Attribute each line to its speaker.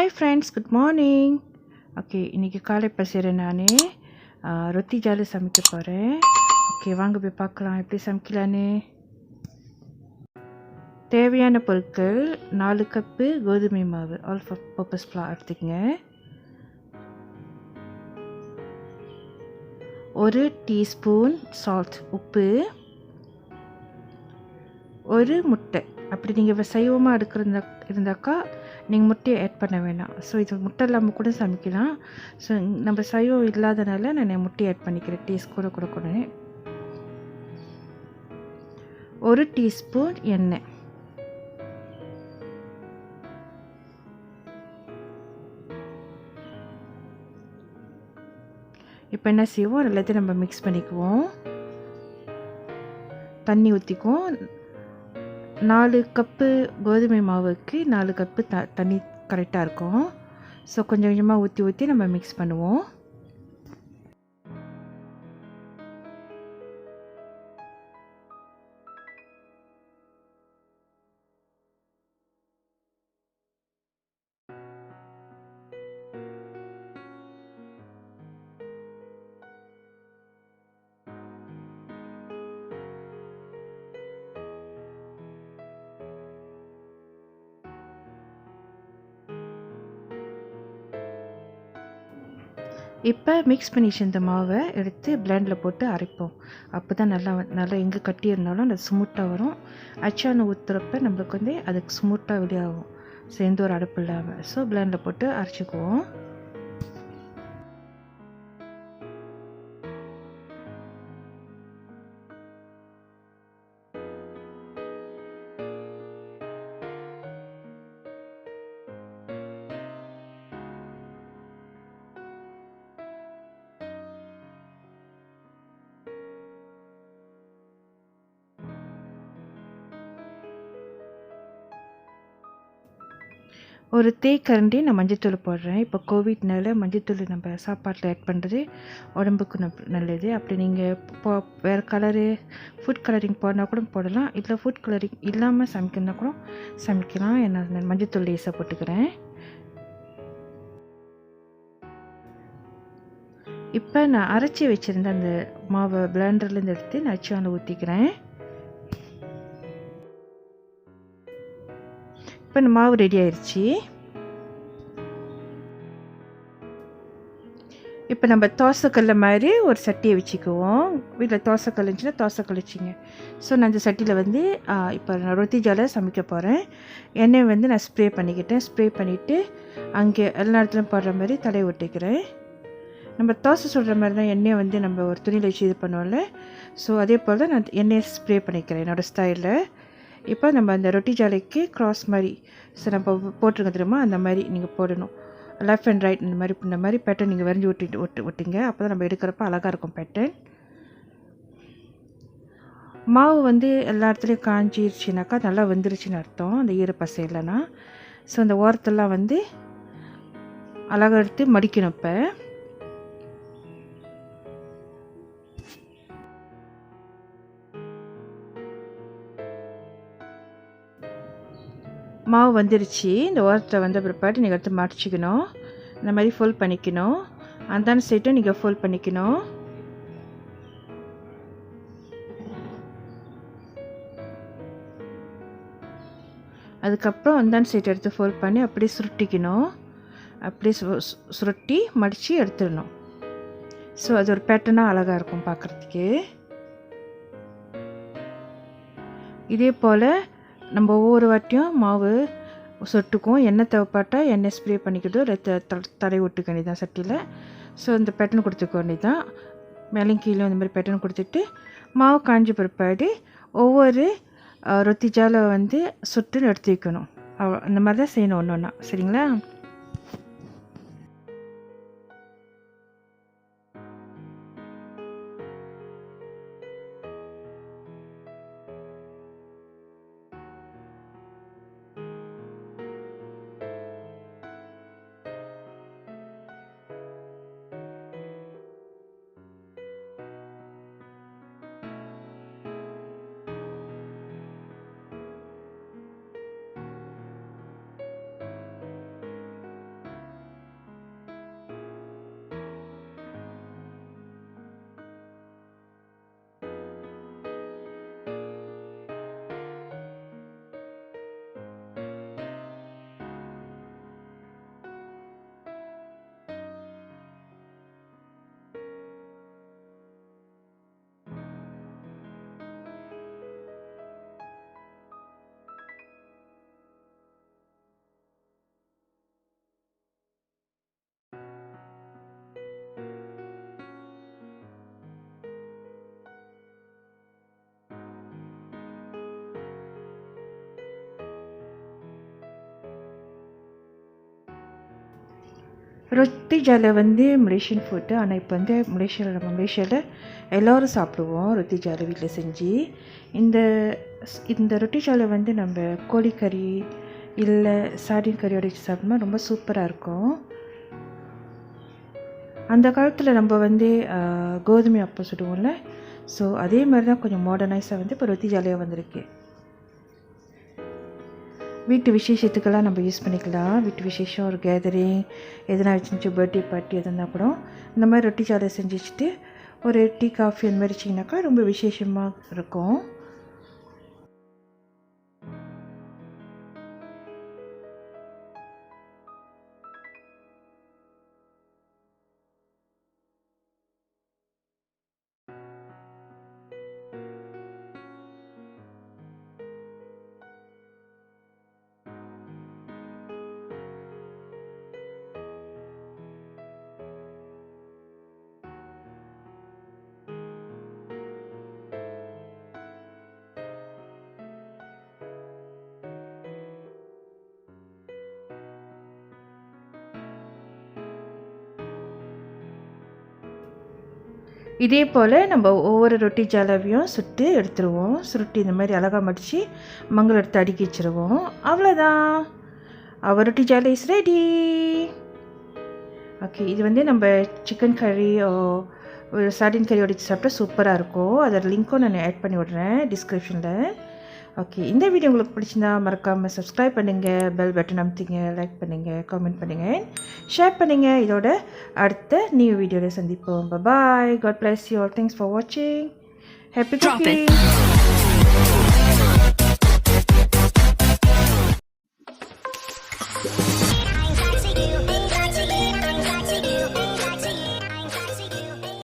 Speaker 1: Hi friends, good morning. Okay, இன்னைக்கு காலை பசிற நானே ரொட்டி ஜாலு சமைக்க போறேன். ஓகே, வாங்க போய் பார்க்கலாம் எப்படி சமைக்கலான்னு. தேவையான பொருட்கள் 4 கப்பு கோதுமை மாவு ஆல் பர்பஸ் ஃப்ளார் எடுத்துக்கங்க. 1 டீஸ்பூன் சால்ட் உப்பு, 1 முட்டை. அப்படி நீங்கள் சைவமாக இருந்தாக்கா நீங்கள் முட்டையை ஆட் பண்ண வேணாம். ஸோ இது முட்டை இல்லாமல் கூட சமைக்கலாம். ஸோ நம்ம சைவம் இல்லாதனால நான் முட்டையை ஆட் பண்ணிக்கிறேன். டேஸ்ட் கூட கொடுக்கணும். 1 டீஸ்பூன் எண்ணெய், இப்போ என்ன செய்வோம், எல்லாத்தையும் நம்ம மிக்ஸ் பண்ணிக்குவோம். தண்ணி ஊற்றிக்குவோம். 4 கப்பு கோதுமை மாவுக்கு 4 கப்பு தண்ணி கரெக்டாக இருக்கும். ஸோ கொஞ்சம் கொஞ்சமாக ஊற்றி நம்ம மிக்ஸ் பண்ணுவோம். இப்போ மிக்ஸ் பண்ணி இந்த மாவை எடுத்து பிளெண்டில் போட்டு அரைப்போம். அப்போ தான் நல்லா எங்கே கட்டி இருந்தாலும் அது ஸ்மூத்தாக வரும். அச்சான ஊற்றுறப்ப நம்மளுக்கு அதுக்கு ஸ்மூத்தாக வெளியாகும். சேர்ந்து ஒரு அடுப்பு இல்லாமல். ஸோ பிளெண்டில் போட்டு அரைச்சிக்குவோம். ஒரு தேக்கரண்டி நான் மஞ்சத்தூள் போடுறேன். இப்போ கோவிட்னால மஞ்சத்தூள் நம்ம சாப்பாட்டில் ஆட் பண்ணுறது உடம்புக்கு நல்லது. அப்படி நீங்கள் வேறு கலரு ஃபுட் கலரிங் போடனா கூட போடலாம். இல்லை ஃபுட் கலரிங் இல்லாமல் சமைக்கணுன்னா கூட சமைக்கலாம். நான் மஞ்சத்தூள் லேசாக போட்டுக்கிறேன். இப்போ நான் அரைச்சி வச்சுருந்த அந்த மாவை பிளெண்டர்லேருந்து எடுத்து நான் அச்சான ஊற்றிக்கிறேன். இப்போ இந்த மாவு ரெடி ஆயிடுச்சு. இப்போ நம்ம தோசைக்கல்ல மாதிரி ஒரு சட்டியை வச்சுக்குவோம். வீட்டில் தோசைக்கல் இருந்துச்சுன்னா தோசைக்கல் வச்சுங்க. ஸோ நான் இந்த சட்டியில் இப்போ நான் ரொட்டி ஜாலை சமைக்க போகிறேன். எண்ணெய் நான் ஸ்ப்ரே பண்ணிக்கிட்டேன். ஸ்ப்ரே பண்ணிவிட்டு அங்கே எல்லா இடத்துலையும் போடுற மாதிரி தலையை ஒட்டிக்கிறேன். நம்ம தோசை சுடுற மாதிரி தான் எண்ணெயை நம்ம ஒரு துணியில் வச்சு இது பண்ணுவோம்ல. ஸோ அதே போல் தான் நான் எண்ணெயை ஸ்ப்ரே பண்ணிக்கிறேன் என்னோடய ஸ்டைலில். இப்போ நம்ம அந்த ரொட்டி ஜாலைக்கு க்ராஸ் மாதிரி நம்ம போட்டுருங்க தெரியுமா, அந்த மாதிரி நீங்கள் போடணும். லெஃப்ட் அண்ட் ரைட் இந்த மாதிரி பேட்டர்ன் நீங்கள் வரைஞ்சி ஒட்டிங்க. அப்போ தான் நம்ம எடுக்கிறப்ப அழகாக இருக்கும் பேட்டர்ன். மாவு எல்லா இடத்துலையும் காஞ்சிருச்சுனாக்கா நல்லா வெந்துருச்சுன்னு அர்த்தம், அந்த ஈரப்பசை இல்லைன்னா. ஸோ அந்த ஓரத்தெல்லாம் அழகாக எடுத்து மடிக்கணும். இப்போ மாவு வந்துருச்சு. இந்த ஓரத்தில் வந்த பிற்பாடு நீங்கள் எடுத்து மடிச்சிக்கணும். இந்த மாதிரி ஃபோல்ட் பண்ணிக்கணும். அந்தான சைட்டும் நீங்கள் ஃபோல்ட் பண்ணிக்கணும். அதுக்கப்புறம் அந்தான சைட் எடுத்து ஃபோல்ட் பண்ணி அப்படியே சுருட்டிக்கணும். அப்படியே சுருட்டி மடித்து எடுத்துடணும். ஸோ அது ஒரு பேட்டர்னாக அழகாக இருக்கும் பார்க்குறதுக்கு. இதே போல் நம்ம ஒவ்வொரு வாட்டியும் மாவு சொட்டுக்கும். எண்ணெய் தேவைப்பட்டால் எண்ணெய் ஸ்ப்ரே பண்ணிக்கிட்டு தடை ஒட்டுக்க வேண்டியதான் சட்டியில். ஸோ இந்த பேட்டர்ன் கொடுத்துக்க வேண்டியதான். மேலும் கீழே இந்த மாதிரி பேட்டர்ன் கொடுத்துட்டு மாவு காஞ்சி பிற்பாடு ஒவ்வொரு ரொட்டி ஜாலை சுட்டுன்னு எடுத்து வைக்கணும். அந்த மாதிரி தான் செய்யணும் ஒன்று ஒன்றா. சரிங்களா? ரொட்டி ஜாலை வந்து மலேசியன் ஃபுட்டு. ஆனால் இப்போ வந்து மலேசியாவில் எல்லோரும் சாப்பிடுவோம் ரொட்டி ஜாலை வீட்டில் செஞ்சு. இந்த ரொட்டி ஜாலை வந்து நம்ம கோழிக்கறி இல்லை சார்டின் கறியோட வச்சு சாப்பிட்டோம்னா ரொம்ப சூப்பராக இருக்கும். அந்த காலத்தில் நம்ம வந்து கோதுமை அப்போ சுடுவோம்ல, ஸோ அதே மாதிரி தான் கொஞ்சம் மாடர்னைஸாக வந்து இப்போ ரொட்டி ஜாலியாக வந்திருக்கு. வீட்டு விசேஷத்துக்கெல்லாம் நம்ம யூஸ் பண்ணிக்கலாம். வீட்டு விசேஷம், ஒரு கேதரிங், எதனா வச்சுச்சு, பர்த்டே பார்ட்டி எதுனா கூட இந்த மாதிரி ரொட்டி ஜாலை செஞ்சு வச்சுட்டு ஒரு டீ காஃபி அந்த மாதிரி வச்சிங்கனாக்கா ரொம்ப விசேஷமாக இருக்கும். இதே போல் நம்ம ஒவ்வொரு ரொட்டி ஜாலாவையும் சுட்டு எடுத்துருவோம். சுருட்டி இந்த மாதிரி அழகாக மடித்து மங்கள் எடுத்து அடுக்கி வச்சுருவோம். அவ்வளோதான், அவர் ரொட்டி ஜாலை இஸ் ரெடி. ஓகே, இது வந்து நம்ம சிக்கன் கறி ஒரு சார்டின் கறி உடைச்சி சாப்பிட்டா சூப்பராக இருக்கும். அதோட லிங்க்கும் நான் ஆட் பண்ணி விட்றேன் டிஸ்கிரிப்ஷனில். ஓகே, இந்த வீடியோ உங்களுக்கு பிடிச்சிருந்தா மறக்காமல் சப்ஸ்கிரைப் பண்ணுங்கள், பெல் பட்டன் அமுத்திங்க, லைக் பண்ணுங்கள், கமெண்ட் பண்ணுங்கள், ஷேர் பண்ணுங்கள். இதோட அடுத்த நியூ வீடியோவில் சந்திப்போம். Bye, God bless you all. Thanks for வாட்சிங். Happy cooking.